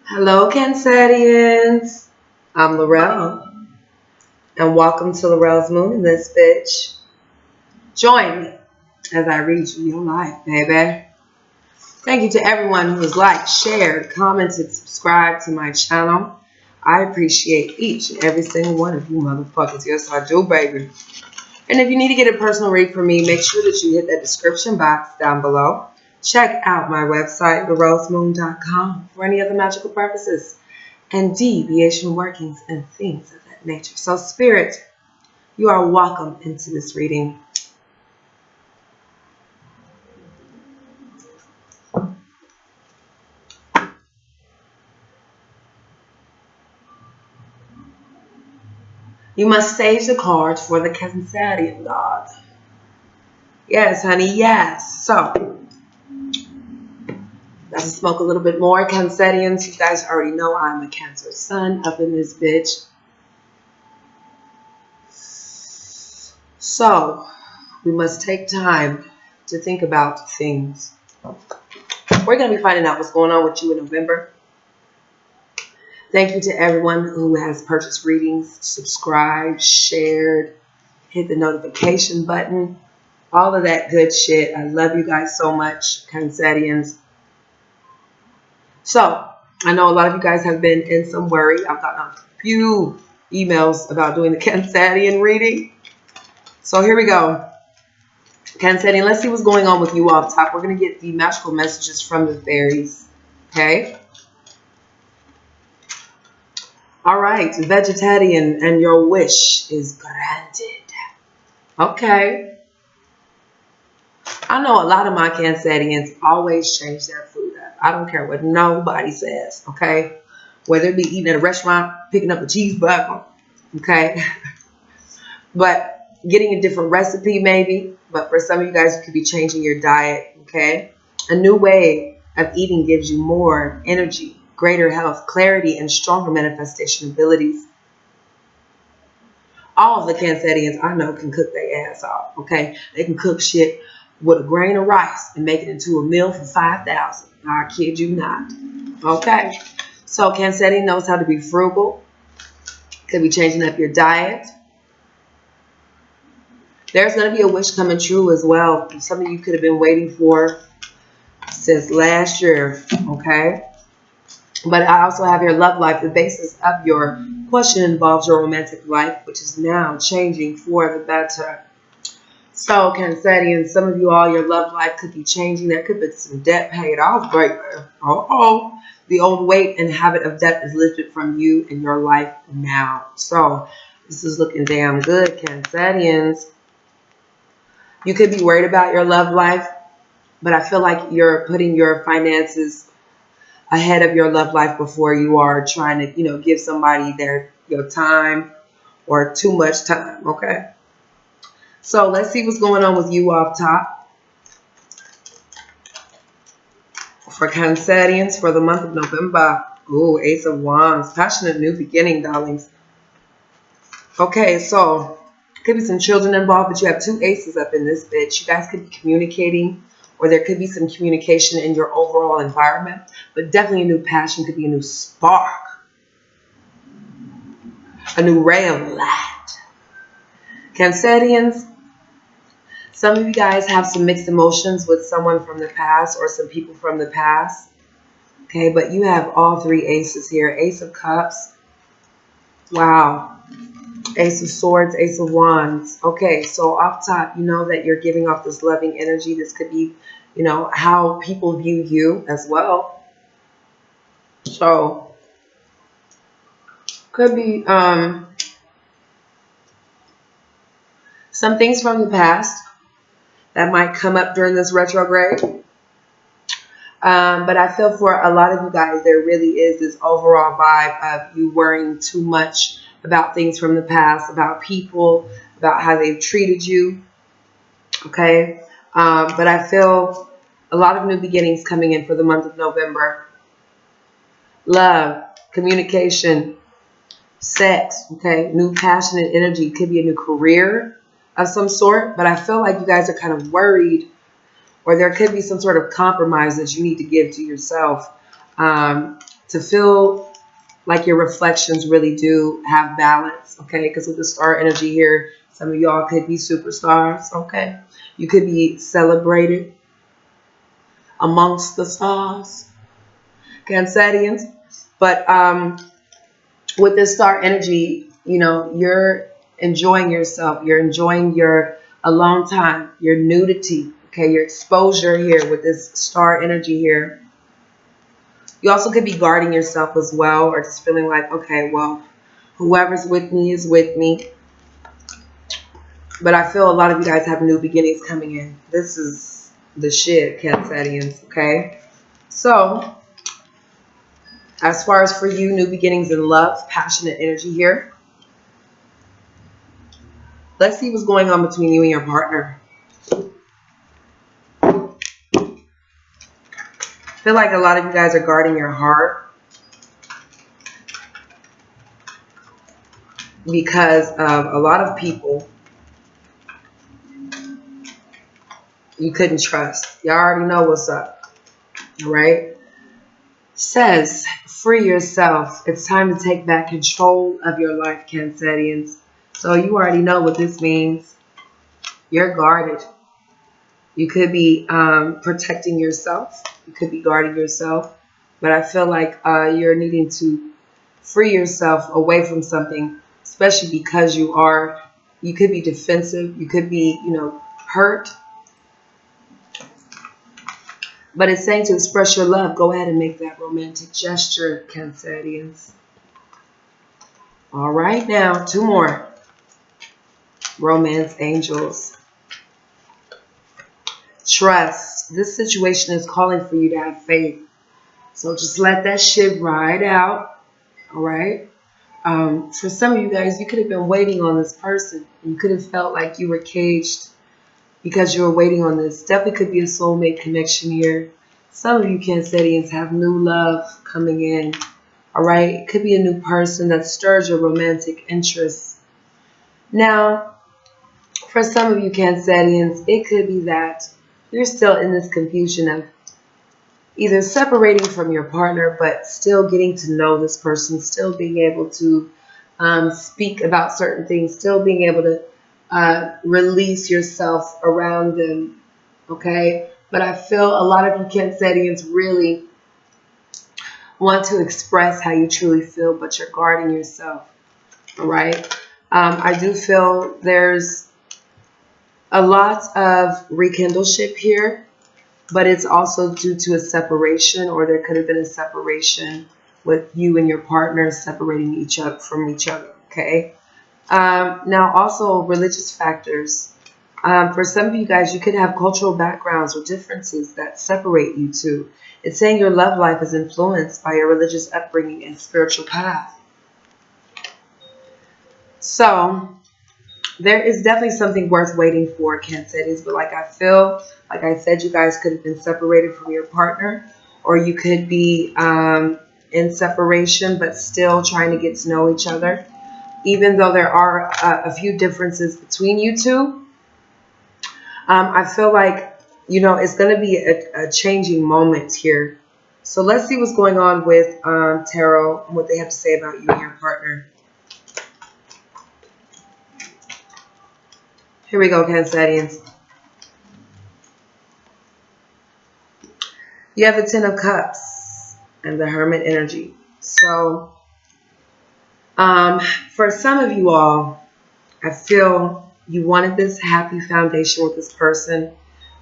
Hello, Cancerians. I'm Laurel, and welcome to Laurel's Moon in this bitch. Join me as I read you your life, baby. Thank you to everyone who has liked, shared, commented, subscribed to my channel. I appreciate each and every single one of you motherfuckers. Yes, I do, baby. And if you need to get a personal read from me, make sure that you hit that description box down below. Check out my website, laurelsmoon.com, for any other magical purposes and deviation workings and things of that nature. So, Spirit, you are welcome into this reading. You must sage the cards for the Cancerian God. Yes, honey, yes. So, let's smoke a little bit more. Cancerians, you guys already know I'm a Cancer sun up in this bitch. So, we must take time to think about things. We're going to be finding out what's going on with you in November. Thank you to everyone who has purchased readings, subscribed, shared, hit the notification button, all of that good shit. I love you guys so much, Cancerians. So, I know a lot of you guys have been in some worry. I've gotten a few emails about doing the Cancerian reading. So here we go. Cancerian, let's see what's going on with you off top. We're going to get the magical messages from the fairies. Okay? All right, vegetarian, and your wish is granted. Okay. I know a lot of my Cancerians always change their food up. I don't care what nobody says, okay? Whether it be eating at a restaurant, picking up a cheeseburger, okay? But getting a different recipe maybe. But for some of you guys, you could be changing your diet, okay? A new way of eating gives you more energy, greater health, clarity, and stronger manifestation abilities. All of the Cancerians I know can cook their ass off, okay? They can cook shit with a grain of rice and make it into a meal for 5,000. I kid you not. Okay? So Cancerian knows how to be frugal. Could be changing up your diet. There's going to be a wish coming true as well. Something you could have been waiting for since last year, okay? But I also have your love life. The basis of your question involves your romantic life, which is now changing for the better. So, Cancerian, some of you all, your love life could be changing. There could be some debt paid off, baby. The old weight and habit of debt is lifted from you in your life now. So, this is looking damn good, Cancerians. You could be worried about your love life, but I feel like you're putting your finances ahead of your love life before you are trying to, give somebody your time or too much time, okay? So let's see what's going on with you off top. For Cancerians for the month of November. Ooh, Ace of Wands. Passionate new beginning, darlings. Okay, so could be some children involved, but you have two aces up in this bitch. You guys could be communicating, or there could be some communication in your overall environment, but definitely a new passion, could be a new spark, a new ray of light. Cancerians, some of you guys have some mixed emotions with someone from the past or some people from the past. Okay, but you have all three aces here. Ace of Cups. Wow. Ace of Swords, Ace of Wands. Okay, so off top, you know that you're giving off this loving energy. This could be, how people view you as well. So, could be some things from the past that might come up during this retrograde. But I feel for a lot of you guys, there really is this overall vibe of you worrying too much about things from the past, about people, about how they've treated you. Okay. But I feel a lot of new beginnings coming in for the month of November. Love, communication, sex, okay? New passionate energy. Could be a new career of some sort. But I feel like you guys are kind of worried, or there could be some sort of compromise that you need to give to yourself. to feel like your reflections really do have balance, okay? Because with the star energy here, some of y'all could be superstars, okay? You could be celebrated amongst the stars, Cancerians. But with this star energy, you know, you're enjoying yourself. You're enjoying your alone time, your nudity, okay? Your exposure here with this star energy here. You also could be guarding yourself as well, or just feeling like, okay, well, whoever's with me is with me. But I feel a lot of you guys have new beginnings coming in. This is the shit, Cancerians, okay? So, as far as for you, new beginnings in love, passionate energy here. Let's see what's going on between you and your partner. I feel like a lot of you guys are guarding your heart because of a lot of people you couldn't trust. You already know what's up, right? Says, free yourself. It's time to take back control of your life, Cancerians. So you already know what this means. You're guarded. You could be protecting yourself. You could be guarding yourself. But I feel like you're needing to free yourself away from something, especially because you could be defensive. You could be, hurt. But it's saying to express your love. Go ahead and make that romantic gesture, Cancerians. All right, now, 2 more. Romance angels. Trust. This situation is calling for you to have faith. So just let that shit ride out. All right. For some of you guys, you could have been waiting on this person. You could have felt like you were caged because you were waiting on this. Definitely could be a soulmate connection here. Some of you Cancerians have new love coming in. All right. It could be a new person that stirs your romantic interest. Now, for some of you Cancerians, it could be that you're still in this confusion of either separating from your partner, but still getting to know this person, still being able to speak about certain things, still being able to release yourself around them, okay? But I feel a lot of you Cancerians really want to express how you truly feel, but you're guarding yourself, all right? I do feel there's a lot of rekindleship here, but it's also due to a separation, or there could have been a separation with you and your partner separating each other from each other, okay? Now, also religious factors. For some of you guys, you could have cultural backgrounds or differences that separate you two. It's saying your love life is influenced by your religious upbringing and spiritual path. So, there is definitely something worth waiting for, Cancerians, but like I said, you guys could have been separated from your partner, or you could be in separation but still trying to get to know each other. Even though there are a few differences between you two, I feel like, it's going to be a changing moment here. So let's see what's going on with Tarot and what they have to say about you and your partner. Here we go, Cancerians. You have the 10 of Cups and the Hermit energy. So, for some of you all, I feel you wanted this happy foundation with this person,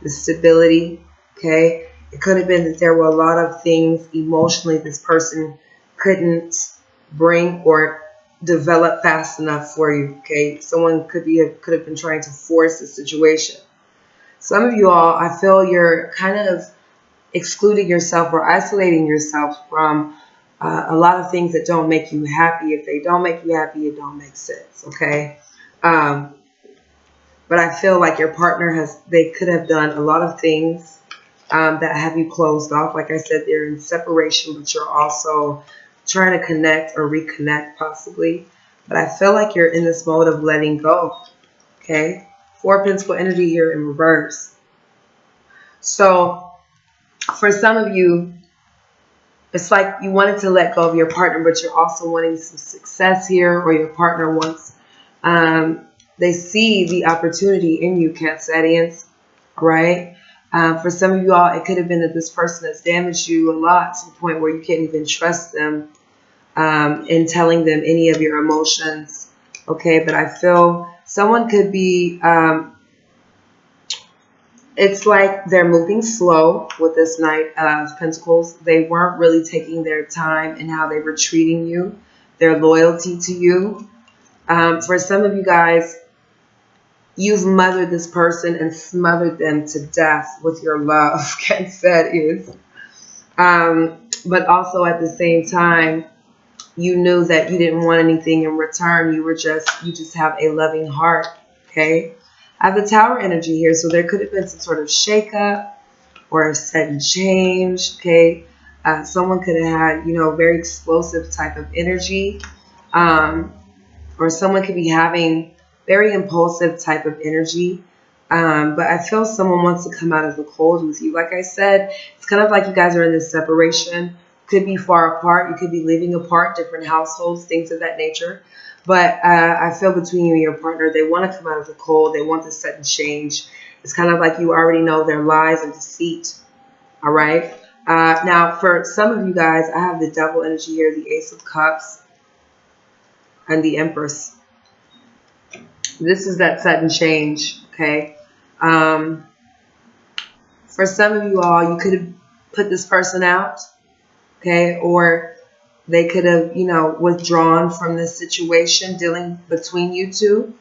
the stability, okay? It could have been that there were a lot of things emotionally this person couldn't bring or develop fast enough for you, okay? Someone could have been trying to force the situation. Some of you all, I feel you're kind of excluding yourself or isolating yourself from a lot of things that don't make you happy. If they don't make you happy, it don't make sense, okay? But I feel like your partner they could have done a lot of things that have you closed off. Like I said, they're in separation, but you're also trying to connect or reconnect possibly. But I feel like you're in this mode of letting go, okay? 4 of Pentacles energy here in reverse. So for some of you, It's like you wanted to let go of your partner, but you're also wanting some success here, or your partner wants, they see the opportunity in you, Cancerians, right? For some of you all, it could have been that this person has damaged you a lot to the point where you can't even trust them in telling them any of your emotions, okay? But I feel someone could be, it's like they're moving slow with this Knight of Pentacles. They weren't really taking their time in how they were treating you, their loyalty to you. For some of you guys, you've mothered this person and smothered them to death with your love, Cancerians. But also at the same time, you knew that you didn't want anything in return. You just have a loving heart, okay? I have the Tower energy here, so there could have been some sort of shakeup or a sudden change, okay? Someone could have had, very explosive type of energy, or someone could be having very impulsive type of energy. But I feel someone wants to come out of the cold with you. Like I said, it's kind of like you guys are in this separation. Could be far apart. You could be living apart, different households, things of that nature. But I feel between you and your partner, they want to come out of the cold. They want this sudden change. It's kind of like you already know their lies and deceit. All right. Now, for some of you guys, I have the Devil energy here, the Ace of Cups, and the Empress. This is that sudden change, okay? For some of you all, you could have put this person out, okay? Or they could have, withdrawn from this situation dealing between you two.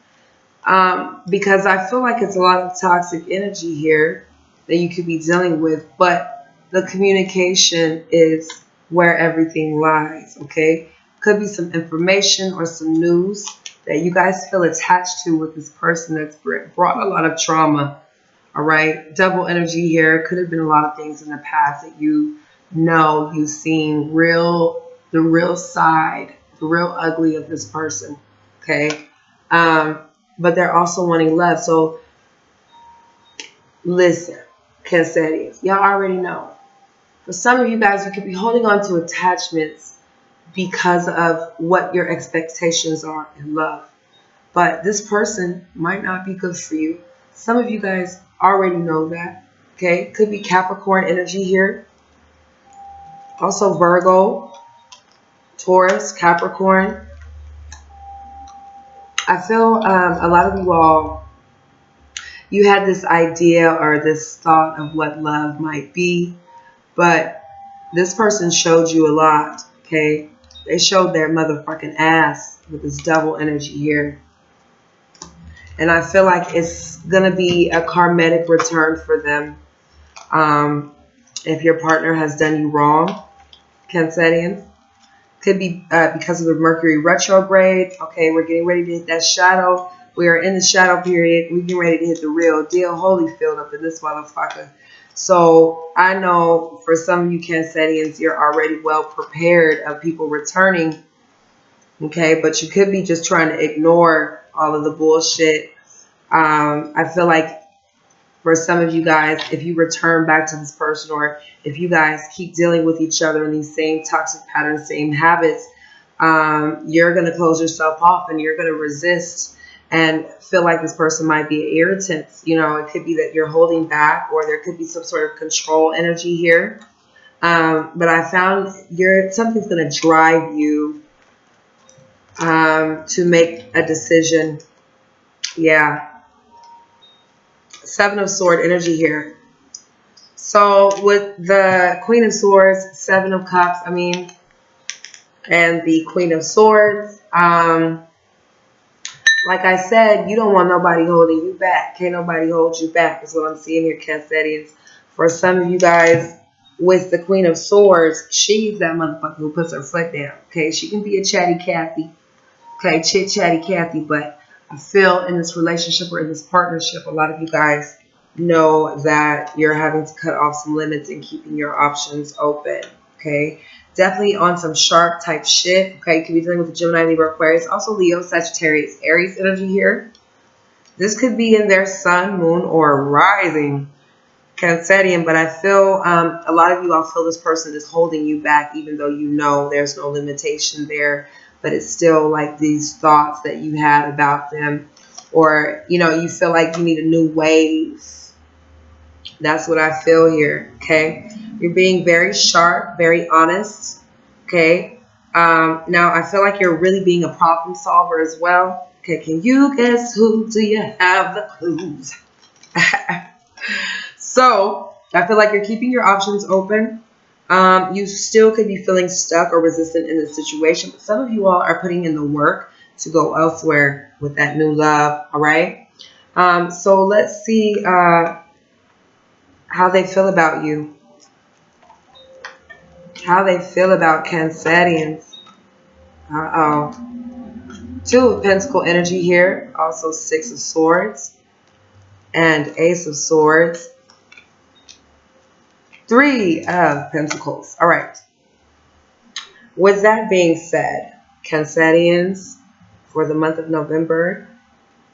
Because I feel like it's a lot of toxic energy here that you could be dealing with. But the communication is where everything lies, okay? Could be some information or some news that you guys feel attached to with this person that's brought a lot of trauma, all right? Double energy here. Could have been a lot of things in the past that you've seen the real side, the real ugly of this person, okay? But they're also wanting love. So listen, Cancerians, y'all already know. For some of you guys, you could be holding on to attachments because of what your expectations are in love. But this person might not be good for you. Some of you guys already know that. Okay, could be Capricorn energy here. Also Virgo, Taurus, Capricorn. I feel a lot of you all, you had this idea or this thought of what love might be, but this person showed you a lot, okay? They showed their motherfucking ass with this double energy here. And I feel like it's going to be a karmic return for them. If your partner has done you wrong, Cancerians. Could be because of the Mercury retrograde. Okay, we're getting ready to hit that shadow. We are in the shadow period. We're getting ready to hit the real deal. Holyfield up in this motherfucker. So I know for some of you Cancerians, you're already well prepared of people returning. Okay, but you could be just trying to ignore all of the bullshit. I feel like for some of you guys, if you return back to this person, or if you guys keep dealing with each other in these same toxic patterns, same habits, you're going to close yourself off and you're going to resist and feel like this person might be an irritant. It could be that you're holding back, or there could be some sort of control energy here. But I found something's going to drive you to make a decision. Yeah. Seven of Swords energy here. So with the Queen of Swords, Seven of Cups, and the Queen of Swords, like I said, you don't want nobody holding you back. Can't nobody hold you back is what I'm seeing here, Cancerians. For some of you guys, with the Queen of Swords, she's that motherfucker who puts her foot down. Okay, she can be a chatty Cathy. Okay, chit chatty Cathy, but I feel in this relationship or in this partnership, a lot of you guys know that you're having to cut off some limits and keeping your options open. Okay, definitely on some sharp type shit. Okay, you could be dealing with the Gemini, Libra, Aquarius, also Leo, Sagittarius, Aries energy here. This could be in their sun, moon, or rising. Cancerian, but I feel a lot of you all feel this person is holding you back, even though you know there's no limitation there, but it's still like these thoughts that you have about them, or you know, you feel like you need a new wave. That's what I feel here. Okay, you're being very sharp, very honest. Okay, now I feel like you're really being a problem solver as well. Okay, can you guess who? Do you have the clues? So I feel like you're keeping your options open. You still could be feeling stuck or resistant in this situation, but some of you all are putting in the work to go elsewhere with that new love. All right. So let's see how they feel about you. How they feel about Cancerians. Uh-oh. Two of Pentacle energy here. Also Six of Swords. And Ace of Swords. Three of Pentacles. All right. With that being said, Cancerians, for the month of November,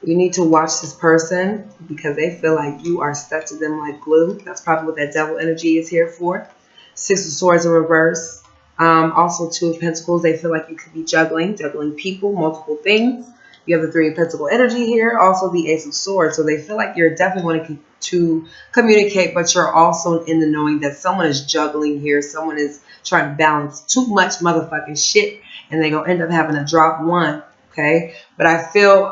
you need to watch this person because they feel like you are stuck to them like glue. That's probably what that devil energy is here for. Six of Swords in reverse. Also Two of Pentacles. They feel like you could be juggling people, multiple things. You have the Three of Pentacle energy here. Also the Ace of Swords. So they feel like you're definitely wanting to communicate, but you're also in the knowing that someone is juggling here. Someone is trying to balance too much motherfucking shit, and they're going to end up having to drop one. Okay? But I feel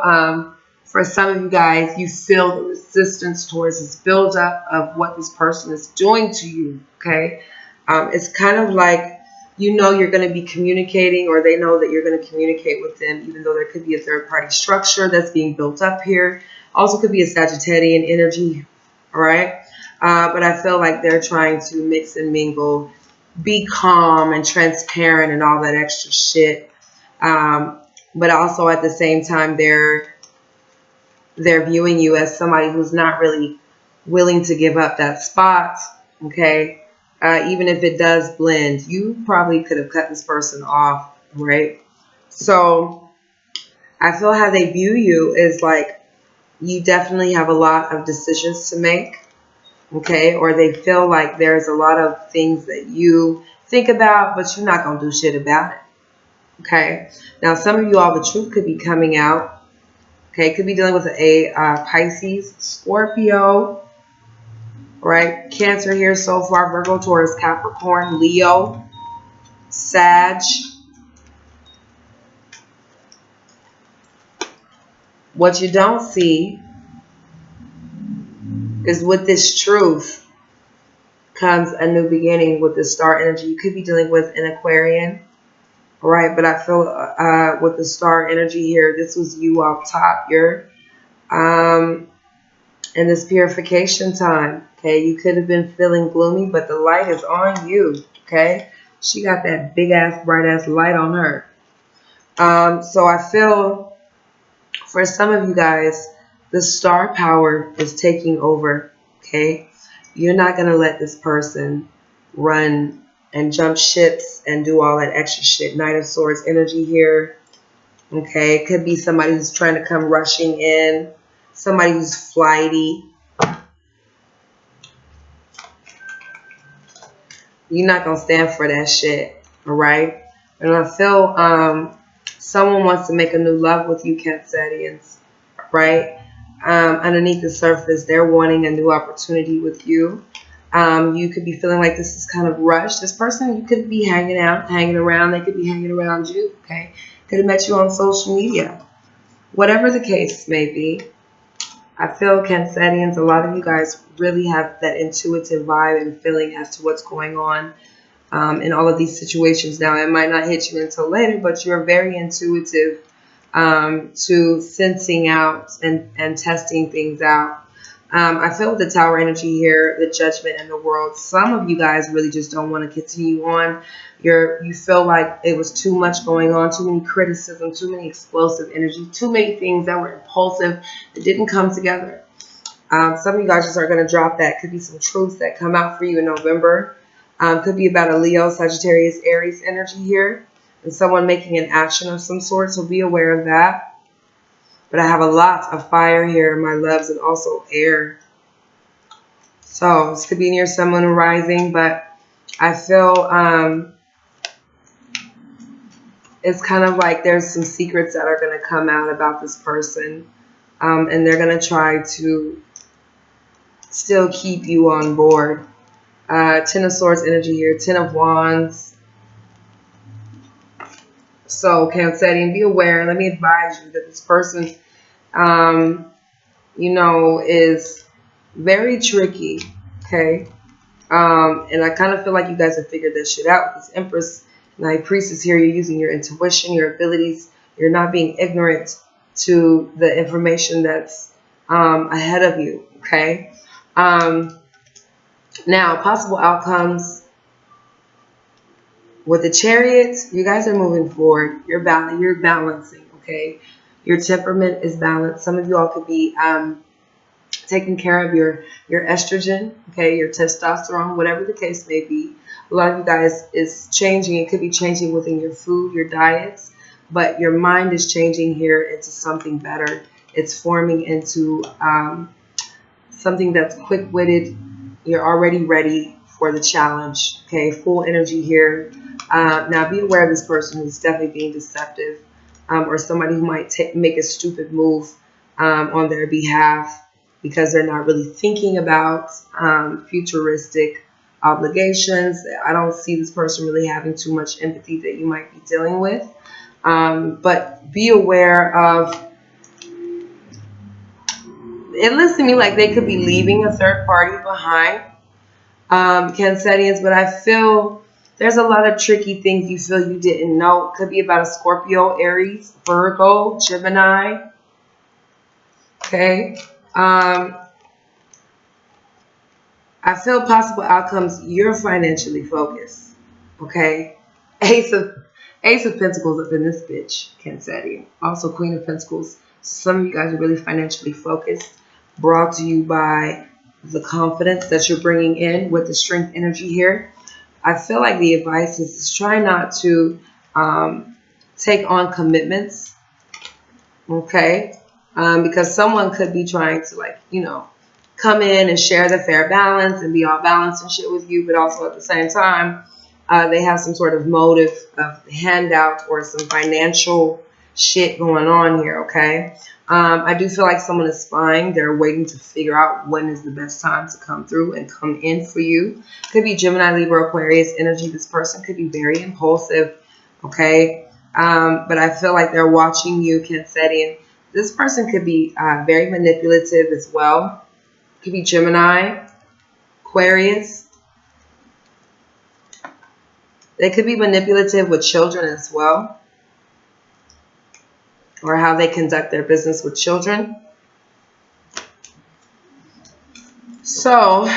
for some of you guys, you feel the resistance towards this buildup of what this person is doing to you. Okay? It's kind of like, you know, you're going to be communicating, or they know that you're going to communicate with them, even though there could be a third party structure that's being built up here. Also could be a Sagittarian energy. All right. But I feel like they're trying to mix and mingle, be calm and transparent and all that extra shit. But also at the same time, they're viewing you as somebody who's not really willing to give up that spot. Okay. Even if it does blend, you probably could have cut this person off, right? So I feel how they view you is like you definitely have a lot of decisions to make, okay? Or they feel like there's a lot of things that you think about, but you're not going to do shit about it, okay? Now, some of you all, the truth could be coming out, okay? Could be dealing with a Pisces, Scorpio, right? Cancer here so far, Virgo, Taurus, Capricorn, Leo, Sag. What you don't see is with this truth comes a new beginning with the star energy. You could be dealing with an Aquarian, right? But I feel with the star energy here, this was you off top. You're in this purification time, okay? You could have been feeling gloomy, but the light is on you, okay? She got that big ass, bright ass light on her. So I feel for some of you guys, the star power is taking over, okay? You're not going to let this person run and jump ships and do all that extra shit. Knight of Swords energy here, okay? It could be somebody who's trying to come rushing in, somebody who's flighty. You're not going to stand for that shit, all right? And I feel someone wants to make a new love with you, Cancerians, right? Underneath the surface, they're wanting a new opportunity with you. You could be feeling like this is kind of rushed. This person, you could be hanging out, hanging around. They could be hanging around you, okay? Could have met you on social media. Whatever the case may be, I feel Cancerians, a lot of you guys really have that intuitive vibe and feeling as to what's going on in all of these situations. Now, it might not hit you until later, but you're very intuitive to sensing out and testing things out. I feel with the Tower energy here, the Judgment and the World, some of you guys really just don't want to continue on. You feel like it was too much going on, too many criticism, too many explosive energy, too many things that were impulsive that didn't come together. Some of you guys just are going to drop that. Could be some truths that come out for you in November. Could be about a Leo, Sagittarius, Aries energy here, and someone making an action of some sort, so be aware of that. But I have a lot of fire here, my loves, and also air. So this could be near someone rising, but I feel it's kind of like there's some secrets that are going to come out about this person. And they're going to try to still keep you on board. Ten of Swords energy here. 10 of Wands. So, Cancerian, be aware. Let me advise you that this person, you know, is very tricky. Okay. And I kind of feel like you guys have figured this shit out with this Empress and High Priestess here. You're using your intuition, your abilities. You're not being ignorant to the information that's ahead of you. Okay. Now, possible outcomes with the Chariot. You guys are moving forward. You're balancing. Okay. Your temperament is balanced. Some of you all could be taking care of your estrogen, okay, your testosterone, whatever the case may be. A lot of you guys is changing. It could be changing within your food, your diets, but your mind is changing here into something better. It's forming into something that's quick-witted. You're already ready for the challenge, okay, full energy here. Now be aware of this person who's definitely being deceptive, or somebody who might make a stupid move on their behalf, because they're not really thinking about futuristic obligations. I don't see this person really having too much empathy that you might be dealing with. But be aware of, it looks to me like they could be leaving a third party behind, Cancerians, but I feel there's a lot of tricky things you feel you didn't know. It could be about a Scorpio, Aries, Virgo, Gemini. Okay. I feel possible outcomes. You're financially focused. Okay. Ace of Pentacles up in this bitch, Cancerian. Also Queen of Pentacles. Some of you guys are really financially focused. Brought to you by the confidence that you're bringing in with the strength energy here. I feel like the advice is try not to take on commitments. Okay. Because someone could be trying to, like, you know, come in and share the fair balance and be all balanced and shit with you, but also at the same time, they have some sort of motive of handout or some financial shit going on here, okay? I do feel like someone is spying. They're waiting to figure out when is the best time to come through and come in for you. Could be Gemini, Libra, Aquarius energy. This person could be very impulsive, okay? But I feel like they're watching you, Cancerian. This person could be very manipulative as well. Could be Gemini, Aquarius. They could be manipulative with children as well, or how they conduct their business with children. So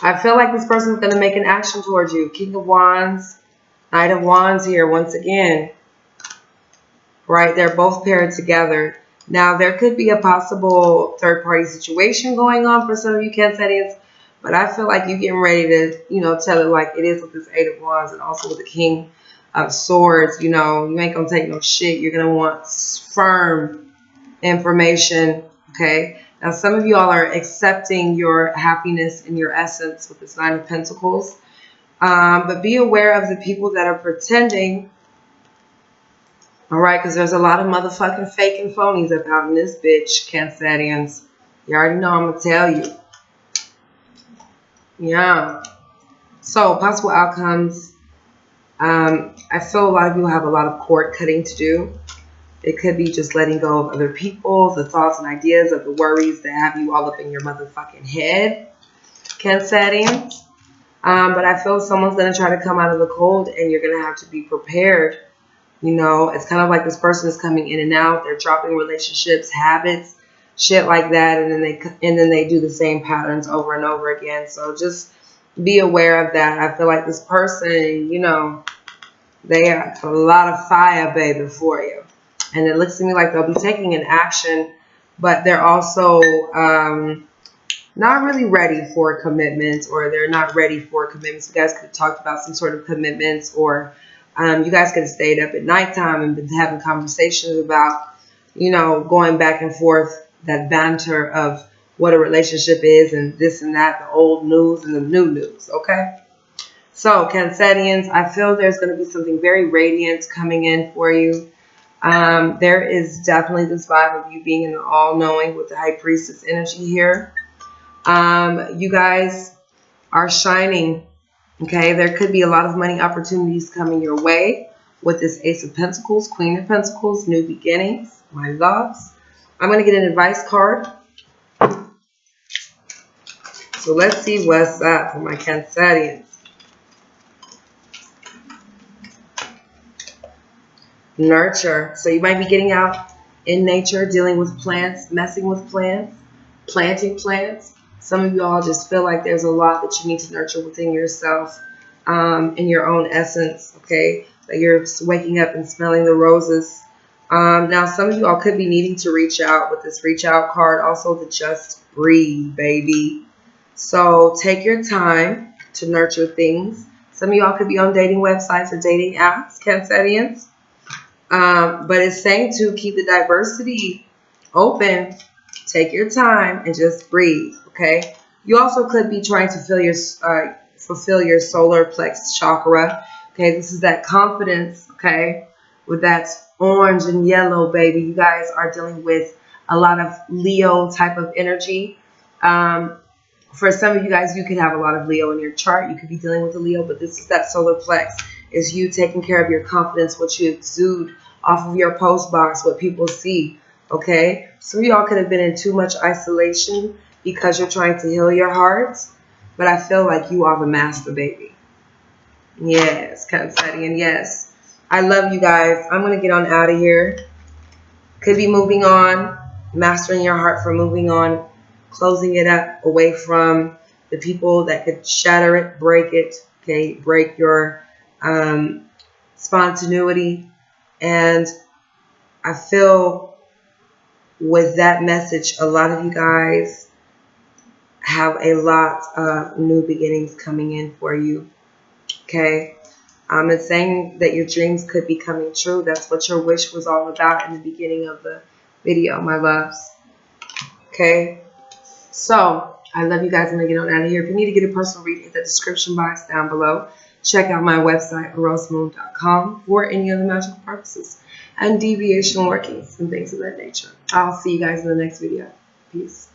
I feel like this person is going to make an action towards you. King of Wands, Knight of Wands here once again. Right, they're both paired together. Now, there could be a possible third-party situation going on for some of you Cancerians, but I feel like you're getting ready to, you know, tell it like it is with this Eight of Wands and also with the King of Swords. You know, you ain't going to take no shit. You're going to want firm information, okay? Now, some of you all are accepting your happiness and your essence with this Nine of Pentacles, but be aware of the people that are pretending. All right, because there's a lot of motherfucking fake and phonies about in this bitch, Cancerians. You already know I'm going to tell you. Yeah. So, possible outcomes. I feel a lot of you have a lot of cord cutting to do. It could be just letting go of other people, the thoughts and ideas of the worries that have you all up in your motherfucking head, Cancerians. But I feel someone's going to try to come out of the cold and you're going to have to be prepared. You know, it's kind of like this person is coming in and out. They're dropping relationships, habits, shit like that, and then they do the same patterns over and over again. So just be aware of that. I feel like this person, you know, they have a lot of fire, baby, for you. And it looks to me like they'll be taking an action, but they're also not really ready for commitments, or they're not ready for commitments. You guys could have talked about some sort of commitments, or you guys could have stayed up at nighttime and been having conversations about, you know, going back and forth, that banter of what a relationship is and this and that, the old news and the new news, okay? So, Cancerians, I feel there's going to be something very radiant coming in for you. There is definitely this vibe of you being an all-knowing with the High Priestess energy here. You guys are shining, okay? There could be a lot of money opportunities coming your way with this Ace of Pentacles, Queen of Pentacles, new beginnings, my loves. I'm going to get an advice card. So let's see what's up for my Cancerians. Nurture. So you might be getting out in nature, dealing with plants, messing with plants, planting plants. Some of y'all just feel like there's a lot that you need to nurture within yourself, in your own essence, okay? That you're waking up and smelling the roses. Now, some of y'all could be needing to reach out with this reach out card. Also, the just breathe, baby. So take your time to nurture things. Some of y'all could be on dating websites or dating apps, Cancerians. But it's saying to keep the diversity open, take your time and just breathe, okay? You also could be trying to fulfill your solar plex chakra, okay? This is that confidence, okay? With that orange and yellow, baby. You guys are dealing with a lot of Leo type of energy. For some of you guys, you could have a lot of Leo in your chart. You could be dealing with a Leo, but this is that solar plex. Is you taking care of your confidence, what you exude off of your post box, what people see, okay? Some of y'all could have been in too much isolation because you're trying to heal your hearts, but I feel like you are the master, baby. Yes, Cancerian, yes. I love you guys. I'm going to get on out of here. Could be moving on, mastering your heart for moving on, closing it up away from the people that could shatter it, break it, okay? Break your spontaneity. And I feel with that message, a lot of you guys have a lot of new beginnings coming in for you, okay? It's saying that your dreams could be coming true. That's what your wish was all about in the beginning of the video, my loves, okay? So I love you guys. I'm going to get on out of here. If you need to get a personal reading, hit the description box down below. Check out my website, rosemoon.com, for any other magical purposes and deviation workings and things of that nature. I'll see you guys in the next video. Peace.